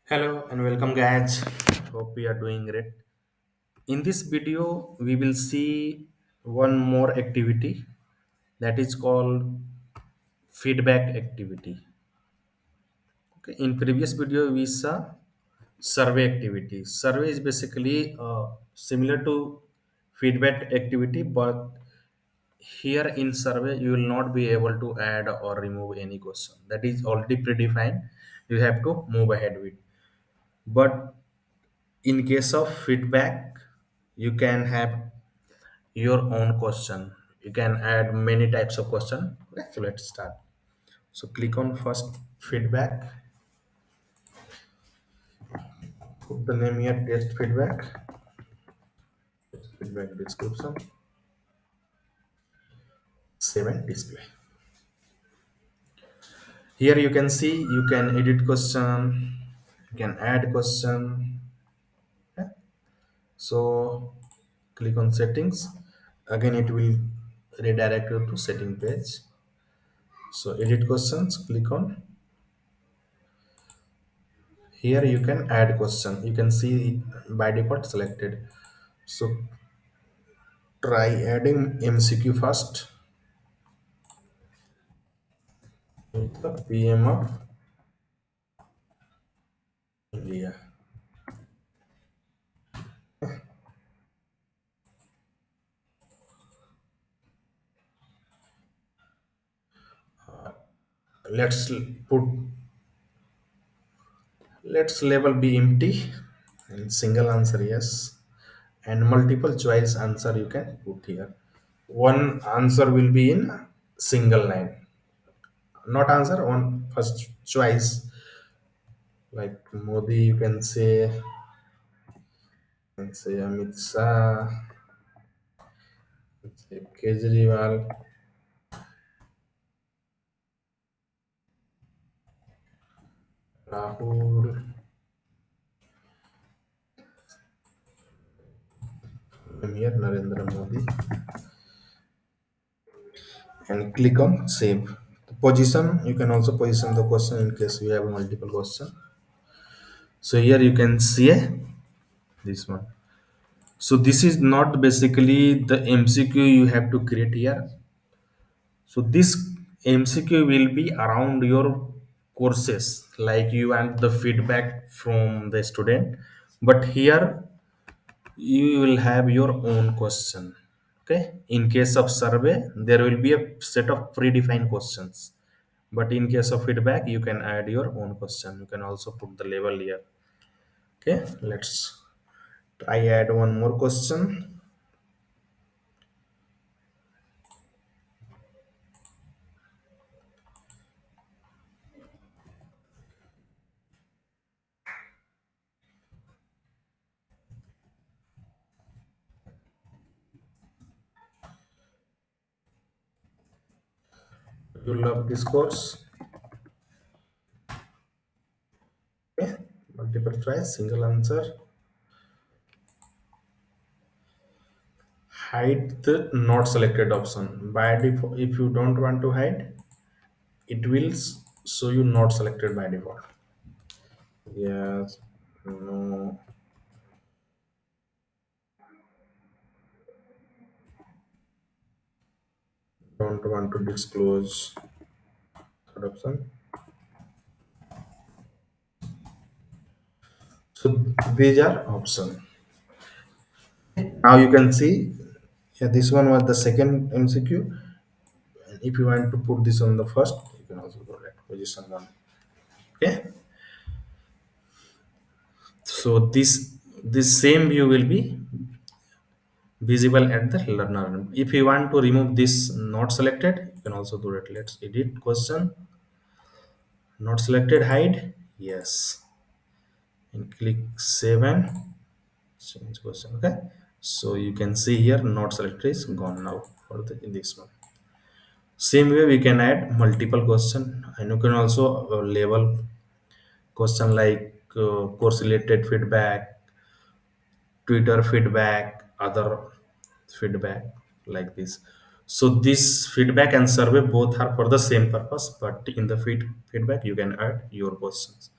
Hello and welcome guys. Hope you are doing great. In this video, we will see one more activity that is called feedback activity. Okay. In previous video, we saw survey activity. Survey is basically similar to feedback activity, but here in survey you will not be able to add or remove any question. That is already predefined. You have to move ahead with. But in case of feedback, you can have your own question. You can add many types of question. Okay, so let's start. So click on first feedback. Put the name here, test feedback. Feedback description. Save and display. Here you can see you can edit question. You can add question. Okay. So click on settings. Again, it will redirect you to setting page. So edit questions. Click on here. You can add question. You can see by default selected. So try adding MCQ first with the PM of India. Let's put let's label be empty and single answer yes, and multiple choice answer you can put here. One answer will be in single line, not answer on first choice, like Modi you can say Amit Shah, say Kejriwal, Rahul, Premier Narendra Modi, and click on save. The position, you can also position the question in case you have multiple question. So here you can see this one. So this is not basically the MCQ you have to create here. So this MCQ will be around your courses, like you want the feedback from the student, but here you will have your own question. Okay, in case of survey there will be a set of predefined questions, but in case of feedback you can add your own question. You can also put the label here. Okay, let's try add one more question. You love this course. Okay, multiple choice, single answer. Hide the not selected option by default. If you don't want to hide, it will show you not selected by default. Yes, no, don't want to disclose. Third option. So these are option. Now you can see, yeah, this one was the second MCQ. And if you want to put this on the first, you can also go like position one. Okay. So this same view will be visible at the learner. If you want to remove this not selected, you can also do it. Let's edit question, not selected, hide, yes, and click save and change question. Okay, so you can see here not selected is gone now for in this one. Same way we can add multiple question, and you can also label question like course related feedback, Twitter feedback, other feedback, like this. So this feedback and survey both are for the same purpose, but in the feedback you can add your questions.